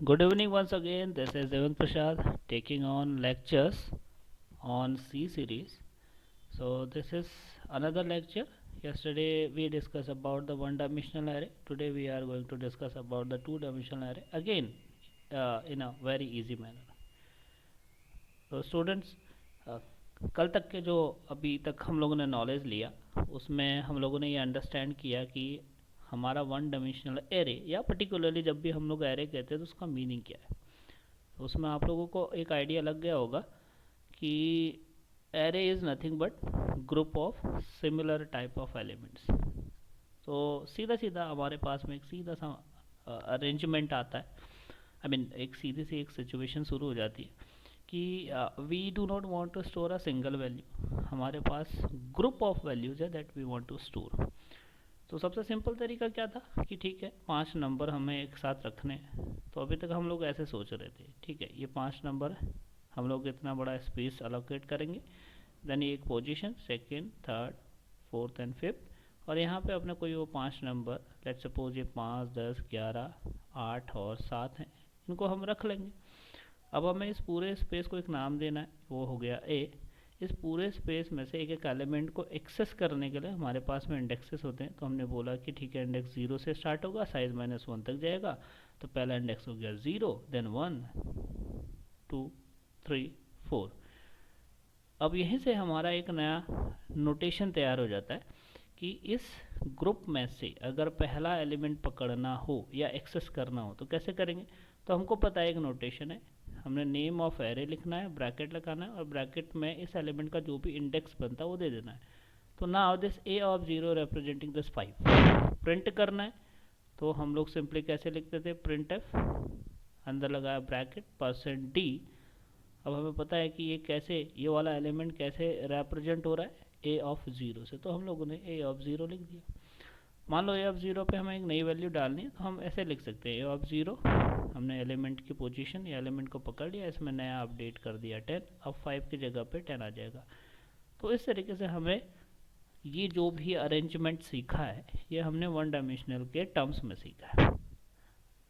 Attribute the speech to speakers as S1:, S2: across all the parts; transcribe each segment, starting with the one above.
S1: Good evening once again. This is Devang Prasad taking on lectures on C series. So this is another lecture. Yesterday we discussed about the one-dimensional array. Today we are going to discuss about the two-dimensional array again in a very easy manner. तो students कल तक के जो अभी तक हम लोगों ने नॉलेज लिया उसमें हम लोगों ने ये अंडरस्टैंड किया कि हमारा वन डायमेंशनल एरे या पर्टिकुलरली जब भी हम लोग एरे कहते हैं तो उसका मीनिंग क्या है। तो उसमें आप लोगों को एक आइडिया लग गया होगा कि array is nothing but group of similar type of elements. तो सीधा सीधा हमारे पास में एक सीधा सा अरेंजमेंट आता है। एक सीधी सी एक सिचुएशन शुरू हो जाती है कि we do not want to store a single value, हमारे पास ग्रुप ऑफ वैल्यूज़ है that we want to store. तो सबसे सिंपल तरीका क्या था कि ठीक है 5 नंबर हमें एक साथ रखने हैं। तो अभी तक हम लोग ऐसे सोच रहे थे, ठीक है ये 5 नंबर हम लोग इतना बड़ा स्पेस अलोकेट करेंगे, देन ये एक position second, third, fourth and fifth, और यहाँ पे अपने कोई वो 5 नंबर लेट्स सपोज ये 5, 10, 11, 8 और 7 हैं, इनको हम रख लेंगे। अब हमें इस पूरे स्पेस को एक नाम देना है, वो हो गया ए। इस पूरे स्पेस में से एक एक एलिमेंट को एक्सेस करने के लिए हमारे पास में इंडेक्सेस होते हैं। तो हमने बोला कि ठीक है इंडेक्स 0 से स्टार्ट होगा, साइज -1 तक जाएगा। तो पहला इंडेक्स हो गया 0, देन 1, 2, 3, 4। अब यहीं से हमारा एक नया नोटेशन तैयार हो जाता है कि इस ग्रुप में से अगर पहला एलिमेंट पकड़ना हो या एक्सेस करना हो तो कैसे करेंगे। तो हमको पता है एक नोटेशन है, हमने नेम ऑफ एरे लिखना है, ब्रैकेट लगाना है और ब्रैकेट में इस एलिमेंट का जो भी इंडेक्स बनता है वो दे देना है। तो now this A of 0 representing this 5 print करना है। तो हम लोग सिंपली कैसे लिखते थे, प्रिंट एफ, अंदर लगाया ब्रैकेट %d। अब हमें पता है कि ये कैसे, ये वाला एलिमेंट कैसे रिप्रेजेंट हो रहा है, ए ऑफ 0 से। तो हम लोगों ने ए ऑफ 0 लिख दिया। मान लो ए ऑफ 0 पे हमें एक नई वैल्यू डालनी है, तो हम ऐसे लिख सकते हैं ए ऑफ 0, हमने एलिमेंट की पोजीशन या एलिमेंट को पकड़ लिया, इसमें नया अपडेट कर दिया 10, अब 5 की जगह पे 10 आ जाएगा। तो इस तरीके से हमें ये जो भी अरेंजमेंट सीखा है ये हमने वन डायमेंशनल के टर्म्स में सीखा है।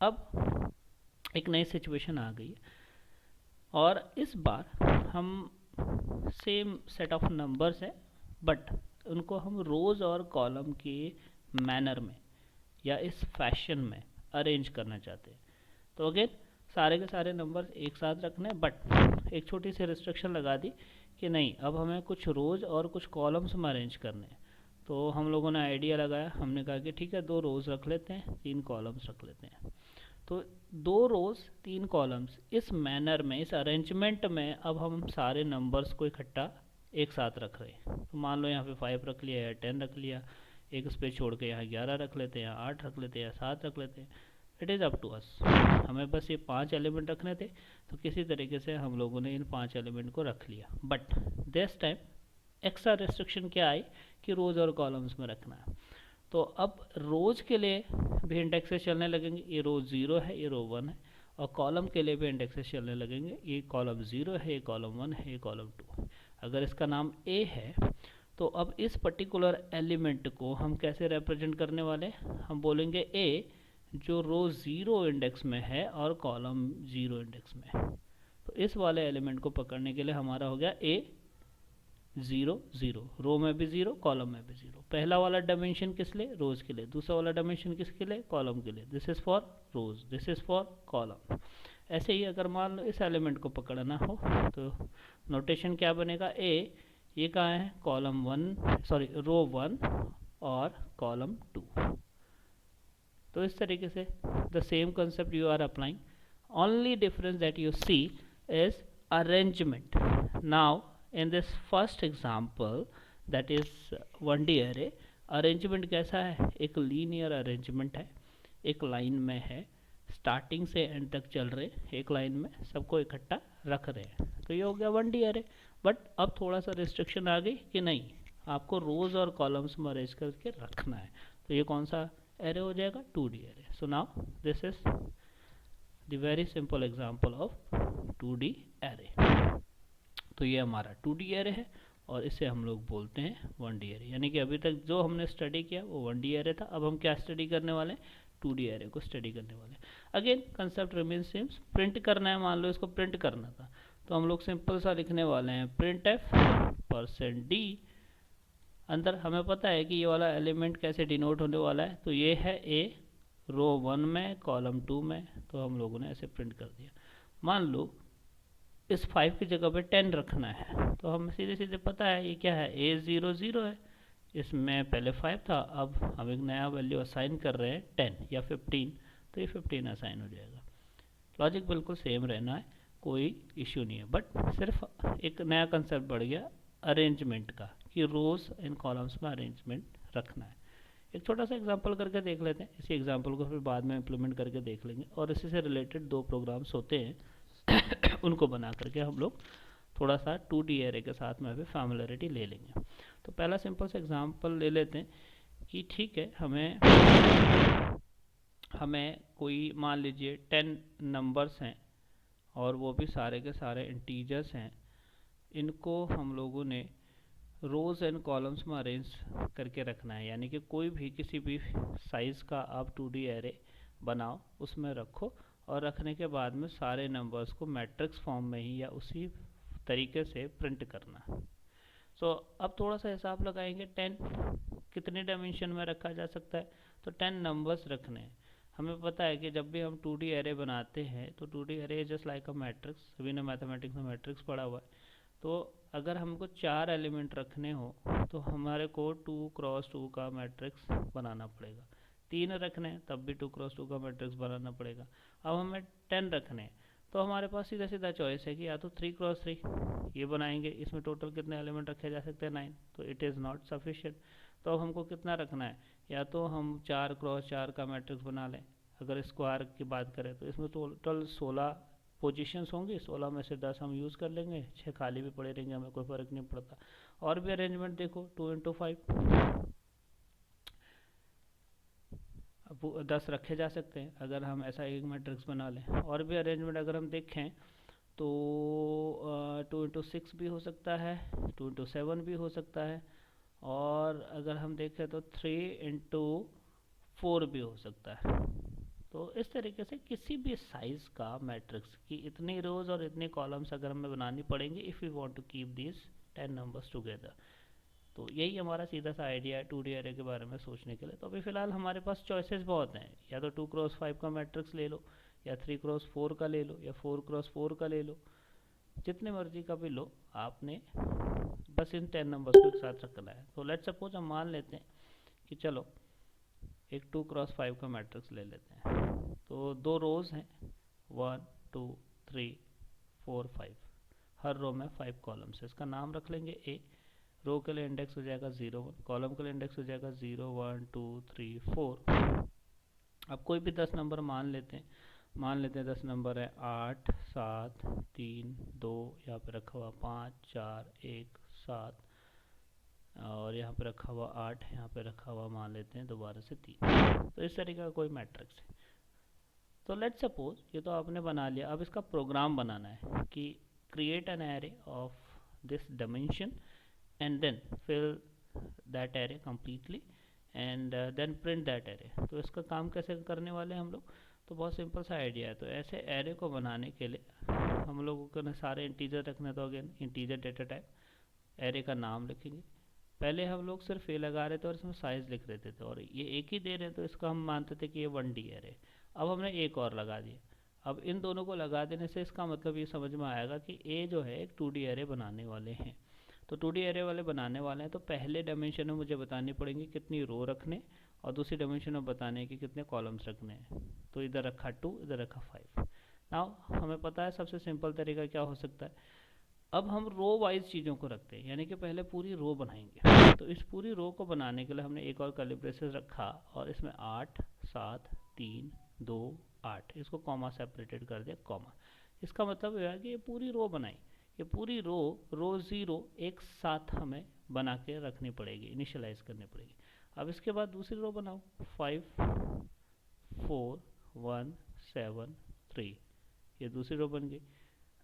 S1: अब एक नई सिचुएशन आ गई है और इस बार हम सेम सेट ऑफ नंबर्स है बट उनको हम रोज और कॉलम के मैनर में या इस फैशन में अरेंज करना चाहते हैं। तो अगेन सारे के सारे नंबर एक साथ रखने हैं बट एक छोटी सी रिस्ट्रिक्शन लगा दी कि नहीं, अब हमें कुछ रोज़ और कुछ कॉलम्स में अरेंज करने हैं। तो हम लोगों ने आइडिया लगाया, हमने कहा कि ठीक है 2 रोज़ रख लेते हैं, 3 कॉलम्स रख लेते हैं। तो 2 रोज़ 3 कॉलम्स इस मैनर में, इस अरेंजमेंट में अब हम सारे नंबर्स को इकट्ठा एक साथ रख रहे हैं। तो मान लो यहाँ पे 5 रख लिया या 10 रख लिया, एक स्पेस छोड़ के यहाँ 11 रख लेते हैं, 8 रख लेते हैं या 7 रख लेते हैं, it is up to us. हमें बस ये 5 एलिमेंट रखने थे तो किसी तरीके से हम लोगों ने इन 5 एलिमेंट को रख लिया। But this time extra restriction क्या आई कि रोज़ और कॉलम्स में रखना है। तो अब रोज़ के लिए भी इंडेक्सेस चलने लगेंगे, ये रो 0 है, ये रो 1 है, और कॉलम के लिए भी इंडेक्सेस चलने लगेंगे, ये कॉलम 0 है, ये कॉलम 1 है, ये कॉलम 2 है। अगर इसका नाम ए है तो अब इस पर्टिकुलर एलिमेंट को हम कैसे रिप्रेजेंट करने वाले, हम बोलेंगे ए जो रो 0 इंडेक्स में है और कॉलम 0 इंडेक्स में है। तो इस वाले एलिमेंट को पकड़ने के लिए हमारा हो गया ए 0 0, रो में भी 0, कॉलम में भी 0। पहला वाला डायमेंशन किस लिए, रोज के लिए। दूसरा वाला डायमेंशन किसके लिए, कॉलम के लिए। This is for rows, this is for column. ऐसे ही अगर मान लो इस एलिमेंट को पकड़ना हो तो नोटेशन क्या बनेगा, ए ये कहाँ है, कॉलम 1, सॉरी रो 1 और कॉलम 2। तो इस तरीके से the same concept you are applying, only difference that you see is arrangement. Now in this first example that is 1D array, arrangement कैसा है, एक लीनियर अरेंजमेंट है, एक लाइन में है, स्टार्टिंग से एंड तक चल रहे, एक लाइन में सबको इकट्ठा रख रहे हैं। तो ये हो गया 1D array। बट अब थोड़ा सा रिस्ट्रिक्शन आ गई कि नहीं, आपको रोज और कॉलम्स में अरेंज करके रखना है। तो ये कौन सा एरे हो जाएगा, 2D array। So now this is the very simple example of 2D array। तो ये हमारा 2D array है और इसे हम लोग बोलते हैं 1D array। यानी कि अभी तक जो हमने स्टडी किया वो 1D array था, अब हम क्या स्टडी करने वाले हैं, 2D एरे को स्टडी करने वाले। Again concept remain same, print करना है, मान लो इसको प्रिंट करना था तो हम लोग सिंपल सा लिखने वाले हैं प्रिंट एफ %d। अंदर हमें पता है कि ये वाला एलिमेंट कैसे डिनोट होने वाला है, तो ये है ए, रो 1 में कॉलम 2 में, तो हम लोगों ने ऐसे प्रिंट कर दिया। मान लो इस 5 की जगह पे 10 रखना है, तो हम सीधे सीधे पता है ये क्या है, A00 है, इसमें पहले 5 था, अब हम एक नया वैल्यू असाइन कर रहे हैं 10 या 15, तो ये 15 असाइन हो जाएगा। लॉजिक बिल्कुल सेम रहना है, कोई इश्यू नहीं है, बट सिर्फ एक नया कंसेप्ट बढ़ गया अरेंजमेंट का, कि रोज एंड कॉलम्स में अरेंजमेंट रखना है। एक छोटा सा एग्जांपल करके देख लेते हैं, इसी एग्जांपल को फिर बाद में इम्प्लीमेंट करके देख लेंगे, और इसी से रिलेटेड 2 प्रोग्राम्स होते हैं उनको बना करके हम लोग थोड़ा सा 2D एरे के साथ में भी फैमिलियरिटी ले लेंगे। तो पहला सिंपल सा एग्जांपल ले लेते हैं कि ठीक है, हमें कोई मान लीजिए 10 नंबर्स हैं और वो भी सारे के सारे इंटीजर्स हैं, इनको हम लोगों ने रोज एंड कॉलम्स में अरेंज करके रखना है, यानी कि कोई भी किसी भी साइज़ का आप 2D एरे बनाओ, उसमें रखो, और रखने के बाद में सारे नंबर्स को मैट्रिक्स फॉर्म में ही या उसी तरीके से प्रिंट करना। सो अब थोड़ा सा हिसाब लगाएंगे, 10 कितने डायमेंशन में रखा जा सकता है, तो 10 नंबर्स रखने हैं। हमें पता है कि जब भी हम 2D एरे बनाते हैं तो 2D array just like a matrix, सभी ने मैथमेटिक्स में मैट्रिक्स पढ़ा हुआ है। तो अगर हमको 4 एलिमेंट रखने हो तो हमारे को 2x2 का मैट्रिक्स बनाना पड़ेगा। 3 रखने हैं तब भी 2x2 का मैट्रिक्स बनाना पड़ेगा। अब हमें 10 रखने हैं तो हमारे पास सीधा सीधा चॉइस है कि या तो 3x3 ये बनाएंगे, इसमें टोटल कितने एलिमेंट रखे जा सकते हैं 9, तो इट इज़ नॉट सफिशिएंट। तो अब हमको कितना रखना है, या तो हम 4x4 का मैट्रिक्स बना लें। अगर स्क्वायर की बात करें तो इसमें टोटल 16 पोजीशंस होंगी, 16 में से 10 हम यूज़ कर लेंगे, 6 खाली भी पड़े रहेंगे, हमें कोई फ़र्क नहीं पड़ता। और भी अरेंजमेंट देखो, 2x5 अब 10 रखे जा सकते हैं अगर हम ऐसा एक मैट्रिक्स बना लें। और भी अरेंजमेंट अगर हम देखें तो 2x6 भी हो सकता है, 2x7 भी हो सकता है, और अगर हम देखें तो 3x4 भी हो सकता है। तो इस तरीके से किसी भी साइज़ का मैट्रिक्स की इतनी रोज और इतनी कॉलम्स अगर हमें बनानी पड़ेंगी if you want to keep this 10 numbers together. तो यही हमारा सीधा सा आइडिया है 2D एरे के बारे में सोचने के लिए। तो अभी फ़िलहाल हमारे पास चॉइसेस बहुत हैं, या तो 2x5 का मैट्रिक्स ले लो, या 3x4 का ले लो, या 4x4 का ले लो, जितने मर्जी का भी लो, आपने बस इन 10 नंबर्स को एक साथ रखना है। तो लेट्स सपोज हम मान लेते हैं कि चलो एक 2x5 का मैट्रिक्स ले लेते हैं। तो 2 रोज हैं, 1 2 3 4 5, हर रो में 5 कॉलम्स है। इसका नाम रख लेंगे ए, रो के लिए इंडेक्स हो जाएगा 0 1, कॉलम के लिए इंडेक्स हो जाएगा 0 1 2 3 4। अब कोई भी 10 नंबर मान लेते हैं, 10 नंबर है 8 7 3 2, यहाँ पे रखा हुआ 5 4 1 7, और यहाँ पे रखा हुआ 8, यहाँ पे रखा हुआ मान लेते हैं दोबारा से 3। तो इस तरीके का कोई मैट्रिक्स है। तो लेट्स सपोज ये तो आपने बना लिया, अब इसका प्रोग्राम बनाना है कि create an array of this dimension and then fill that array completely and then print that array. तो इसका काम कैसे करने वाले हैं हम लोग, तो बहुत सिंपल सा आइडिया है। तो ऐसे एरे को बनाने के लिए हम लोगों को सारे इंटीजर रखने, तो again integer data type, array का नाम लिखेंगे। पहले हम लोग सिर्फ ए लगा रहे थे और इसमें साइज़ लिख रहे थे, और ये एक ही दे रहे हैं तो इसका हम मानते थे कि ये 1D एरे। अब हमने एक और लगा दिया। अब इन दोनों को लगा देने से इसका मतलब ये समझ में आएगा कि ए जो है एक 2D एरे बनाने वाले हैं। तो 2D एरे वाले बनाने वाले हैं तो पहले डायमेंशन में मुझे बतानी पड़ेंगी कितनी रो रखने, और दूसरी डायमेंशन में बताने कि कितने कॉलम्स रखने हैं। तो इधर रखा 2, इधर रखा 5। नाउ हमें पता है सबसे सिंपल तरीका क्या हो सकता है। अब हम रो वाइज चीज़ों को रखते हैं, यानी कि पहले पूरी रो बनाएंगे। तो इस पूरी रो को बनाने के लिए हमने एक और कर्ली ब्रेसेस रखा, और इसमें 8 7 3 2 8, इसको कॉमा सेपरेटेड कर दिया कॉमा। इसका मतलब यह है कि ये पूरी रो बनाई, ये पूरी रो 0 एक साथ हमें बना के रखनी पड़ेगी, इनिशियलाइज करनी पड़ेगी। अब इसके बाद दूसरी रो बनाओ, 5 4 1 7 3, ये दूसरी रो बन गई।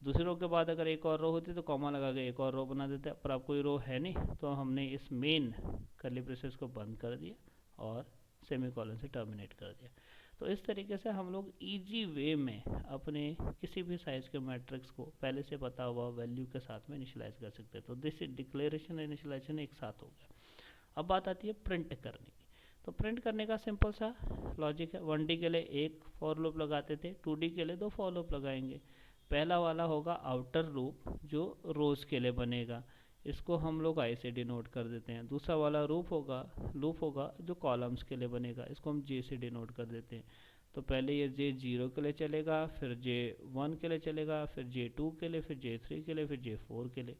S1: दूसरी रो के बाद अगर एक और रो होती तो कॉमा लगा के एक और रो बना देते, पर अब कोई रो है नहीं तो हमने इस मेन कर्ली ब्रेसेस को बंद कर दिया और सेमीकोलन से टर्मिनेट कर दिया। तो इस तरीके से हम लोग इजी वे में अपने किसी भी साइज के मैट्रिक्स को पहले से पता हुआ वैल्यू के साथ में इनिशियलाइज कर सकते हैं। तो दिस डिक्लेरेशन इनिशियलाइजेशन एक साथ हो गया। अब बात आती है प्रिंट करने की। तो प्रिंट करने का सिंपल सा लॉजिक है। 1D के लिए एक फॉर लूप लगाते थे, 2D के लिए 2 फॉर लूप लगाएंगे। पहला वाला होगा आउटर लूप जो रोज के लिए बनेगा, इसको हम लोग आई से डिनोट कर देते हैं। दूसरा वाला लूप होगा जो कॉलम्स के लिए बनेगा, इसको हम जे से डिनोट कर देते हैं। तो पहले ये J0 के लिए चलेगा, फिर J1 के लिए चलेगा, फिर J2 के लिए, फिर J3 के लिए, फिर J4 के लिए,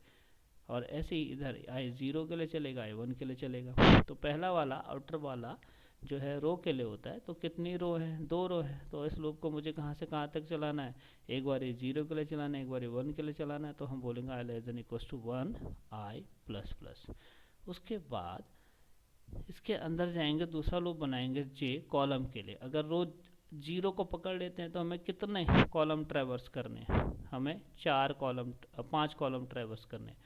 S1: और ऐसे ही इधर I0 के लिए चलेगा, I1 के लिए चलेगा। तो पहला वाला आउटर वाला जो है रो के लिए होता है। तो कितनी रो है? 2 रो है। तो इस लूप को मुझे कहाँ से कहाँ तक चलाना है? एक बार 0 के लिए चलाना है, एक बार 1 के लिए चलाना है। तो हम बोलेंगे I less than equals to 1 I plus plus. उसके बाद इसके अंदर जाएंगे, दूसरा लूप बनाएंगे J कॉलम के लिए। अगर रो 0 को पकड़ लेते हैं तो हमें कितने कॉलम ट्रैवर्स करने हैं? हमें 5 कॉलम ट्रैवर्स करने हैं।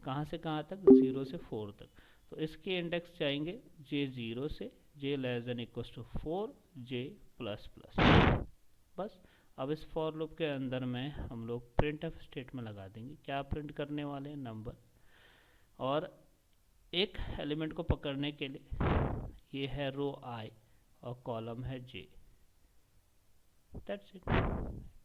S1: कहाँ से कहाँ तक? 0 से 4 तक। तो इसके इंडेक्स जाएंगे J0 से J less than equals to 4 J plus plus. बस अब इस फॉर लूप के अंदर में हम लोग प्रिंटफ स्टेटमेंट लगा देंगे। क्या प्रिंट करने वाले हैं? नंबर। और एक एलिमेंट को पकड़ने के लिए ये है रो I और कॉलम है J। दैट्स इट,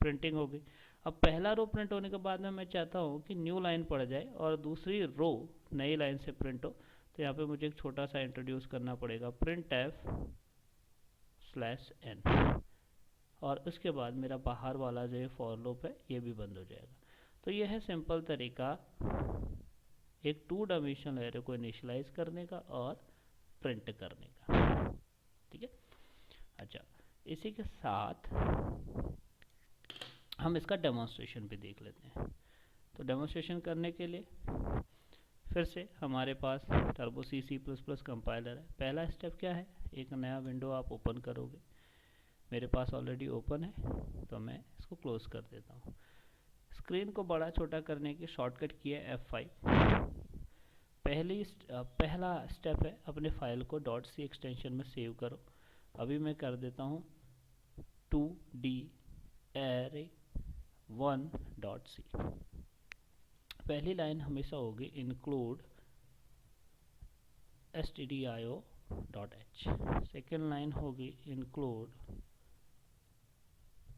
S1: प्रिंटिंग हो गई। अब पहला रो प्रिंट होने के बाद में मैं चाहता हूँ कि न्यू लाइन पड़ जाए और दूसरी रो नई लाइन से प्रिंट हो। तो यहाँ पे मुझे एक छोटा सा इंट्रोड्यूस करना पड़ेगा, प्रिंट एफ स्लैश एन, और उसके बाद मेरा बाहर वाला जो फॉर लूप है ये भी बंद हो जाएगा। तो ये है सिंपल तरीका एक 2 डायमेंशनल एरे को इनिशियलाइज करने का और प्रिंट करने का। ठीक है। अच्छा, इसी के साथ हम इसका डेमोन्स्ट्रेशन भी देख लेते हैं। तो डेमोन्स्ट्रेशन करने के लिए फिर से हमारे पास टर्बो C++ कंपाइलर है। पहला स्टेप क्या है? एक नया विंडो आप ओपन करोगे। मेरे पास ऑलरेडी ओपन है तो मैं इसको क्लोज कर देता हूँ। स्क्रीन को बड़ा छोटा करने की शॉर्टकट की है F5। पहला स्टेप है अपने फाइल को .c एक्सटेंशन में सेव करो। अभी मैं कर देता हूँ 2d array1.c। पहली लाइन हमेशा होगी include stdio.h। सेकेंड लाइन होगी include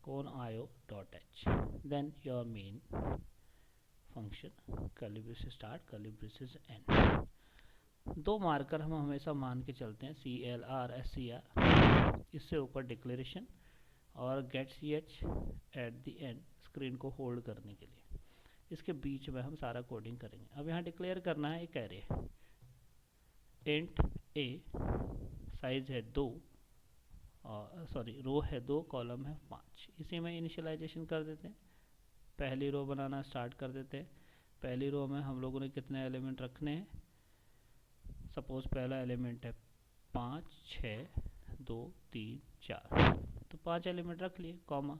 S1: conio.h। Then your main function curly braces start curly braces end. 2 marker हम हमेशा मान के चलते हैं, CLR SCR, इससे ऊपर डिक्लेरेशन और get ch at the end screen को होल्ड करने के लिए। इसके बीच में हम सारा कोडिंग करेंगे। अब यहाँ डिक्लेयर करना है एक एरे, इंट a साइज है 2 और रो है 2 कॉलम है 5। इसी में इनिशियलाइजेशन कर देते हैं। पहली रो बनाना स्टार्ट कर देते हैं। पहली रो में हम लोगों ने कितने एलिमेंट रखने हैं? सपोज पहला एलिमेंट है 5 6 2 3 4, तो 5 एलिमेंट रख लिए कॉमा।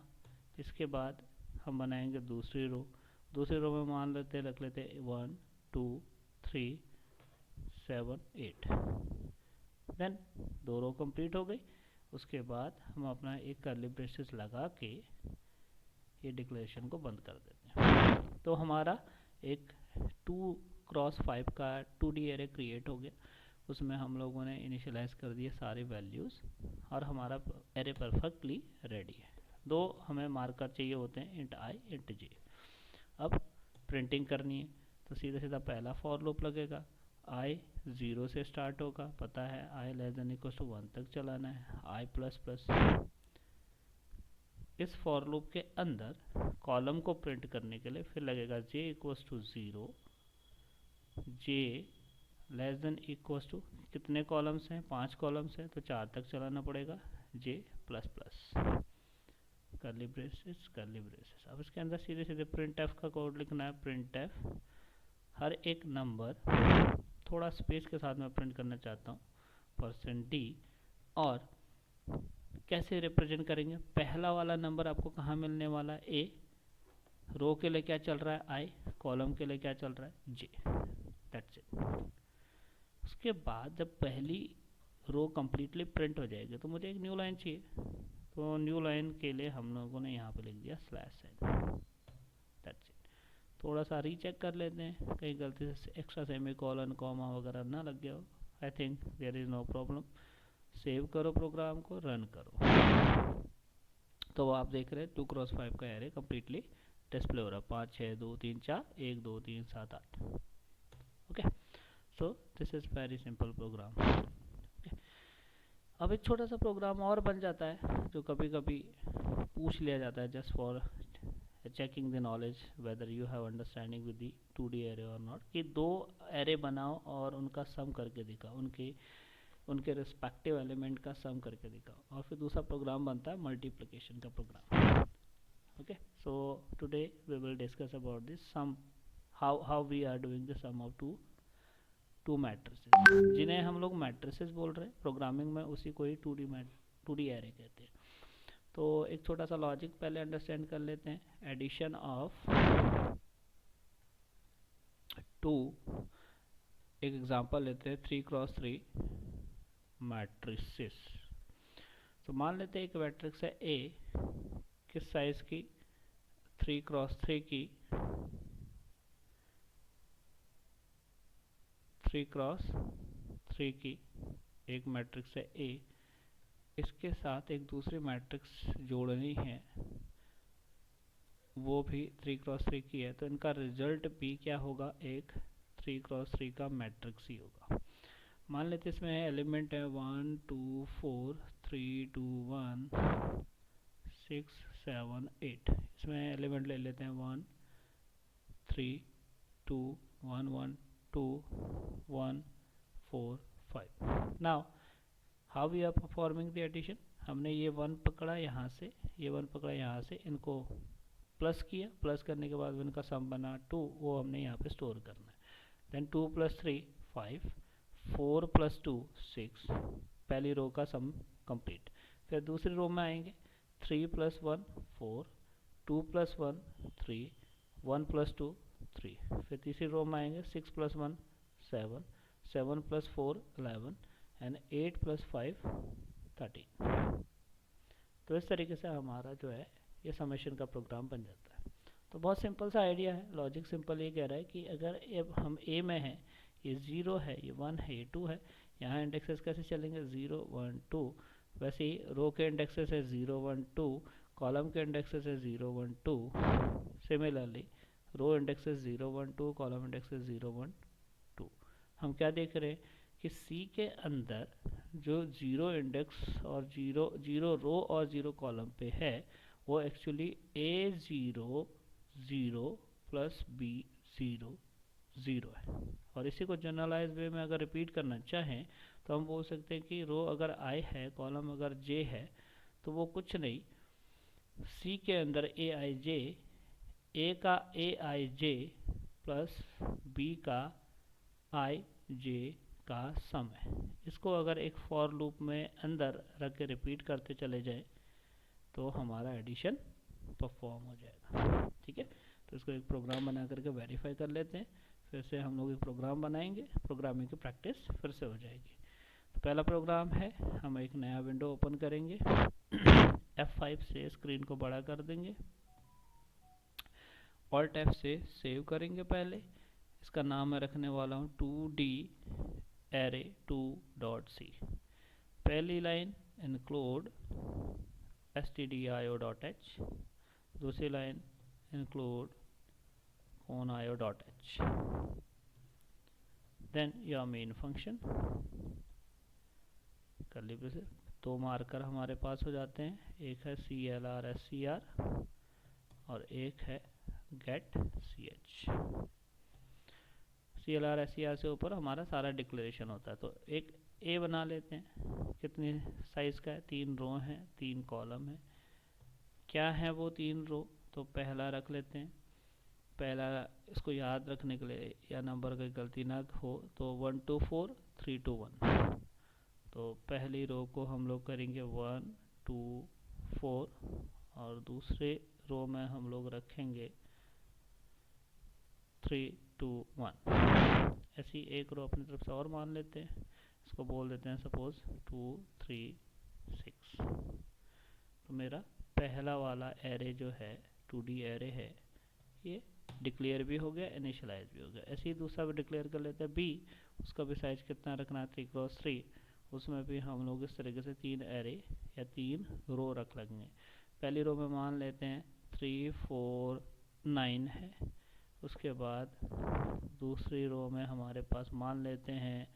S1: इसके बाद हम बनाएंगे दूसरी रो में मान लेते रख लेते 1 2 3 7 8। देन 2 रो कंप्लीट हो गई। उसके बाद हम अपना एक कर्ली ब्रेसेस लगा के ये डिक्लेरेशन को बंद कर देते हैं। तो हमारा एक 2x5 का 2D एरे क्रिएट हो गया। उसमें हम लोगों ने इनिशियलाइज कर दिए सारे वैल्यूज़ और हमारा एरे परफेक्टली रेडी है। 2 हमें मार्कर चाहिए होते हैं, इंट I इंट J। अब प्रिंटिंग करनी है तो सीधा सीधा पहला फॉर लूप लगेगा। I 0 से स्टार्ट होगा, पता है I less than equal to 1 तक चलाना है, I प्लस प्लस। इस फॉर लूप के अंदर कॉलम को प्रिंट करने के लिए फिर लगेगा J equals to 0, J less than equals to, कितने कॉलम्स हैं? 5 कॉलम्स हैं तो 4 तक चलाना पड़ेगा, J plus plus curly braces curly braces. अब इसके अंदर सीधे सीधे प्रिंट एफ का कोड लिखना है। प्रिंट एफ हर एक नंबर थोड़ा स्पेस के साथ में प्रिंट करना चाहता हूँ, %d। और कैसे रिप्रेजेंट करेंगे? पहला वाला नंबर आपको कहाँ मिलने वाला है? A। रो के लिए क्या चल रहा है? I। कॉलम के लिए क्या चल रहा है? J। That's it. उसके बाद जब पहली रो कम्प्लीटली प्रिंट हो जाएगी तो मुझे एक न्यू लाइन चाहिए। तो न्यू लाइन के लिए हम लोगों ने यहाँ पे लिख दिया स्लैश साइन, दैट्स इट। थोड़ा सा रीचेक कर लेते हैं कहीं गलती से एक्स्ट्रा सेमी कॉलन कॉमा वगैरह ना लग गया हो। I think there is no problem. Save करो प्रोग्राम को, रन करो। तो आप देख रहे हैं 2x5 का एरे कम्प्लीटली डिस्प्ले हो रहा है। 5 6 2 3 4 1 2 3 7 8। Okay, so this is very simple program. Okay, अब एक छोटा सा प्रोग्राम और बन जाता है जो कभी कभी पूछ लिया जाता है, just for checking the knowledge whether you have understanding with the 2D array और नॉट, कि दो एरे बनाओ और उनका सम करके दिखाओ, उनके रिस्पेक्टिव एलिमेंट का सम करके दिखाओ, और फिर दूसरा प्रोग्राम बनता है मल्टीप्लिकेशन का program. Okay, so today we will discuss about this sum, how we are doing the sum of two matrices, जिन्हें हम लोग मैट्रिसेस बोल रहे हैं प्रोग्रामिंग में, उसी को ही 2D एरे कहते हैं। तो एक छोटा सा लॉजिक पहले अंडरस्टैंड कर लेते हैं। एडिशन ऑफ टू, एक एग्जांपल लेते हैं 3x3 मैट्रिसेस। तो मान लेते हैं एक मैट्रिक्स है ए, किस साइज की, 3x3 की, 3x3 की एक मैट्रिक्स है ए, इसके साथ एक दूसरी मैट्रिक्स जोड़नी है, वो भी 3x3 की है, तो इनका रिजल्ट भी क्या होगा, एक 3x3 का मैट्रिक्स ही होगा। मान लेते इसमें एलिमेंट है 1 2 4 3 2 1 6 7 8। इसमें एलिमेंट ले लेते हैं 1 3 2 1 1 2 1 4 5। Now how we are performing the addition, हमने ये 1 पकड़ा यहाँ से, ये 1 पकड़ा यहाँ से, इनको प्लस किया, प्लस करने के बाद इनका सम बना 2, वो हमने यहाँ पे स्टोर करना है। देन 2 + 3 5, 4 + 2 6, पहली रो का सम कंप्लीट। फिर दूसरी रो में आएंगे 3 + 1 4, 2 + 1 3, 1 + 2 3। फिर तीसरी रो में आएंगे 6 + 1 7, 7 + 4 11 एंड 8 + 5 13। तो इस तरीके से हमारा जो है ये समेशन का प्रोग्राम बन जाता है। तो बहुत सिंपल सा आइडिया है, लॉजिक सिंपल ये कह रहा है कि अगर अब हम ए में हैं, ये 0 है, ये 1 है, ये 2 है, यहाँ इंडेक्सेस कैसे चलेंगे 0 1 2, वैसे ही रो के इंडेक्सेस है 0 1 2, कॉलम के इंडेक्सेस है 0 1 2। सिमिलरली रो इंडेक्सेस 0 1 2, कॉलम इंडेक्सेस 0 1 2। हम क्या देख रहे हैं कि सी के अंदर जो 0 इंडेक्स और 0 रो और 0 कॉलम पे है, वो एक्चुअली A0 0 + B0 0 है। और इसी को जनरलाइज वे में अगर रिपीट करना चाहें तो हम बोल सकते हैं कि रो अगर I है, कॉलम अगर J है, तो वो कुछ नहीं, C के अंदर Aij, A का Aij प्लस B का Ij का सम है। इसको अगर एक फॉर लूप में अंदर रख के रिपीट करते चले जाए तो हमारा एडिशन परफॉर्म हो जाएगा। ठीक है, तो इसको एक प्रोग्राम बना करके वेरीफाई कर लेते हैं, फिर से हम लोग एक प्रोग्राम बनाएंगे, प्रोग्रामिंग की प्रैक्टिस फिर से हो जाएगी। तो पहला प्रोग्राम है, हम एक नया विंडो ओपन करेंगे, F5 से स्क्रीन को बड़ा कर देंगे, Alt F से सेव करेंगे। पहले इसका नाम मैं रखने वाला हूँ 2D array2.c। पहली लाइन इंक्लूड stdio.h, दूसरी line include conio.h, then your main function curly braces. दो मार्कर हमारे पास हो जाते हैं, एक है clr scr और एक है get ch। clr scr से ऊपर हमारा सारा डिक्लेरेशन होता है। तो एक ए बना लेते हैं, कितनी साइज का है, 3 रो हैं, 3 कॉलम है। क्या है वो 3 रो, तो पहला रख लेते हैं। पहला इसको याद रखने के लिए या नंबर की गलती ना हो तो 1 2 4 3 2 1। तो पहली रो को हम लोग करेंगे 1 2 4 और दूसरे रो में हम लोग रखेंगे 3 2 1। ऐसी एक रो अपनी तरफ से और मान लेते हैं, इसको बोल देते हैं सपोज 2 3 6। तो मेरा पहला वाला एरे जो है 2D एरे है ये डिक्लेयर भी हो गया, इनिशियलाइज भी हो गया। ऐसे ही दूसरा भी डिक्लेयर कर लेते हैं बी, उसका भी साइज कितना रखना है 3x3, उसमें भी हम लोग इस तरीके से 3 एरे या 3 रो रख लेंगे। पहली रो में मान लेते हैं 3 4 9 है, उसके बाद दूसरी रो में हमारे पास मान लेते हैं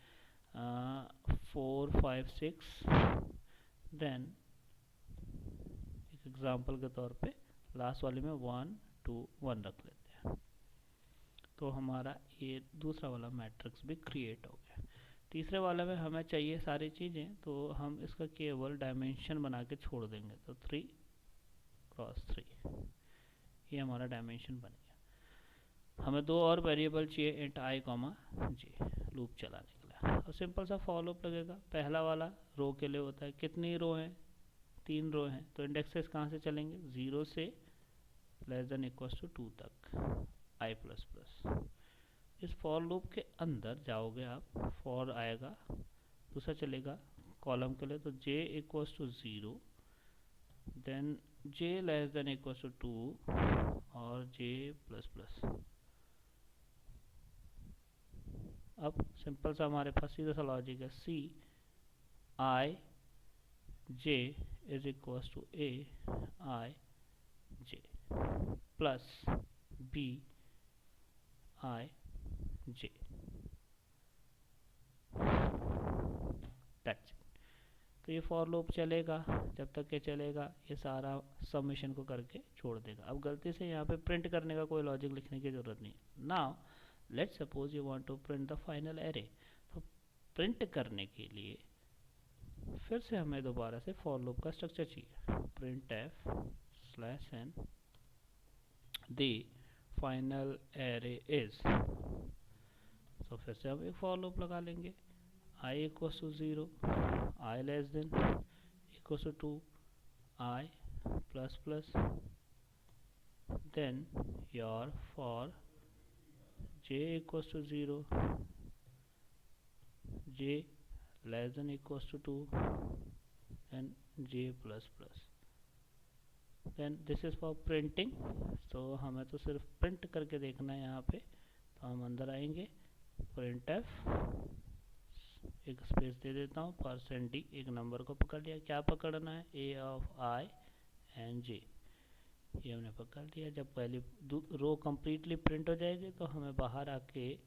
S1: 4 5 6, देन एक एग्जांपल के तौर पे लास्ट वाले में 1 2 1 रख लेते हैं। तो हमारा ये दूसरा वाला मैट्रिक्स भी क्रिएट हो गया। तीसरे वाले में हमें चाहिए सारी चीज़ें, तो हम इसका केवल डायमेंशन बना के छोड़ देंगे। तो 3x3 ये हमारा डायमेंशन बन गया। हमें दो और वेरिएबल चाहिए, इंट आई कॉमा जे, लूप चलाने के लिए। और सिंपल सा फॉर लूप लगेगा। पहला वाला रो के लिए होता है, कितनी रो हैं 3 रो हैं, तो इंडेक्सेस कहाँ से चलेंगे 0 से लेस देन इक्वल टू 2 तक आई प्लस प्लस। इस फॉर लूप के अंदर जाओगे आप, फॉर आएगा, दूसरा चलेगा कॉलम के लिए, तो j equals to 0, then j less than equals to 2 और j प्लस प्लस। अब सिंपल सा हमारे पास सीधा सा लॉजिक है, C I J is equals to A I J plus B I J. That's it. तो ये फॉर लूप चलेगा जब तक ये चलेगा, ये सारा सबमिशन को करके छोड़ देगा। अब गलती से यहाँ पे प्रिंट करने का कोई लॉजिक लिखने की जरूरत नहीं। Now let's suppose you want to print the final array. तो प्रिंट करने के लिए फिर से हमें दोबारा से फॉर लूप का स्ट्रक्चर चाहिए, printf slash n the final array is. तो फिर से हम एक फॉर लूप लगा लेंगे, i equals to 0, i less than equals to 2, i plus plus, then your for j equals to 0, j less than equals to 2 and j plus plus. Then this is for printing. तो हमें तो सिर्फ print करके देखना है यहाँ पे। तो हम अंदर आएंगे, प्रिंट एफ, एक स्पेस दे देता हूँ, %d, एक नंबर को पकड़ लिया। क्या पकड़ना है, a of i and j, ये हमने पकड़ लिया। जब पहली रो कंप्लीटली प्रिंट हो जाएगी तो हमें बाहर आके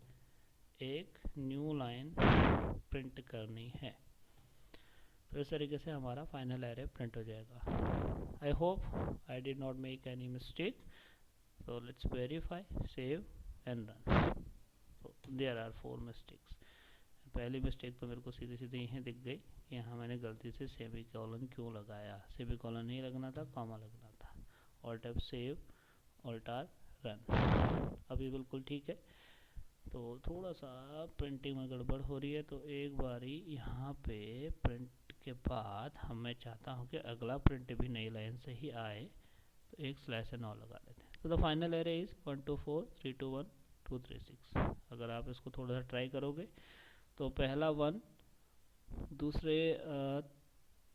S1: एक न्यू लाइन प्रिंट करनी है। तो इस तरीके से हमारा फाइनल एरे प्रिंट हो जाएगा। I hope I did not make any mistake. So let's verify, save and run. So there are 4 mistakes. पहली मिस्टेक तो मेरे को सीधी सीधी यहीं दिख गई, यहाँ मैंने गलती से सेमी कॉलन क्यों लगाया। सेमी कॉलन नहीं लगना था, कॉमा लगना था। Alt F save, alt R run. अभी बिल्कुल ठीक है। तो थोड़ा सा प्रिंटिंग में गड़बड़ हो रही है, तो एक बारी यहाँ पे प्रिंट के बाद मैं चाहता हूँ कि अगला प्रिंट भी नई लाइन से ही आए, तो एक स्लैश एन और लगा लेते हैं। तो द फाइनल एरे इज 1 2 4 3 2 1 2 3 6। अगर आप इसको थोड़ा सा ट्राई करोगे तो पहला 1 दूसरे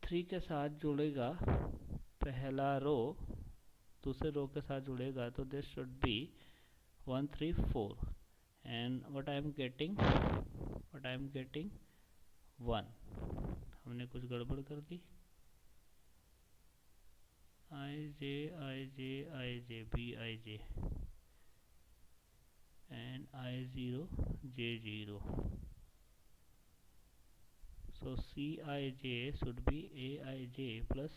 S1: 3 के साथ जुड़ेगा, पहला रो दूसरे रो के साथ जुड़ेगा, तो this should be 1 3 4 and what I am getting 1। हमने कुछ गड़बड़ कर दी, I J B I J and I0 J0. So Cij should be Aij plus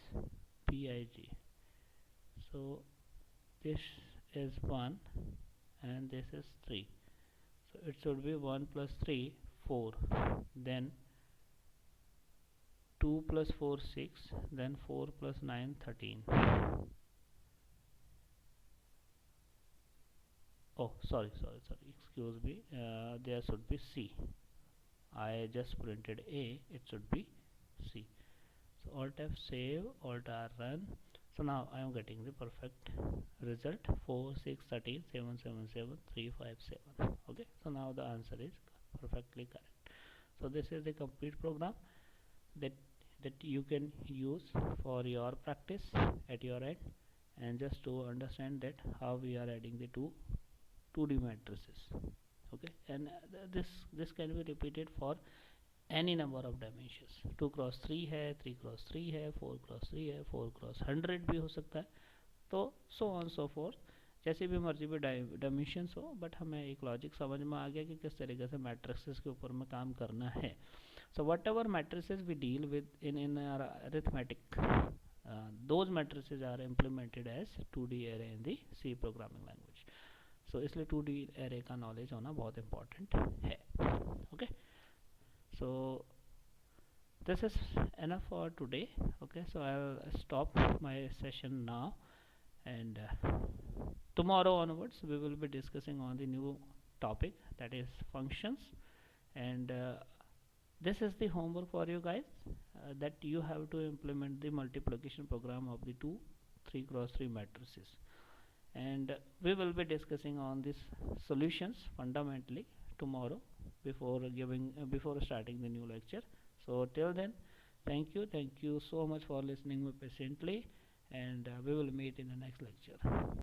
S1: Bij. So this is 1 and this is 3. So it should be 1 plus 3 4, then 2 plus 4 6, then 4 plus 9 13. Oh, sorry, excuse me, there should be C. I just printed A, it should be C. So Alt F save, Alt R run. So now I am getting the perfect result, 4 6 13 7 7 7 3 5 7. Okay, so now the answer is perfectly correct. So this is the complete program. That that you can use for your practice at your end, and just to understand that how we are adding the 2D matrices. Okay, and this can be repeated for any number of dimensions. 2 cross 3 है, 3 cross 3 है, 4 cross 3 है, 4 cross 100 भी हो सकता है, तो so on so fourth, जैसे भी मर्जी भी डायमेंशंस हो, बट हमें एक लॉजिक समझ में आ गया कि किस तरीके से मैट्रिसेस के ऊपर में काम करना है. So whatever matrices we deal with in our arithmetic, those matrices are implemented as 2D array in the C programming language. So इसलिए 2D array का knowledge होना बहुत important है. Okay, so this is enough for today. Okay, so I'll stop my session now, and tomorrow onwards we will be discussing on the new topic, that is functions, and this is the homework for you guys, that you have to implement the multiplication program of the two 3 cross 3 matrices, and we will be discussing on these solutions fundamentally tomorrow before starting the new lecture. So till then, thank you so much for listening me patiently, and we will meet in the next lecture.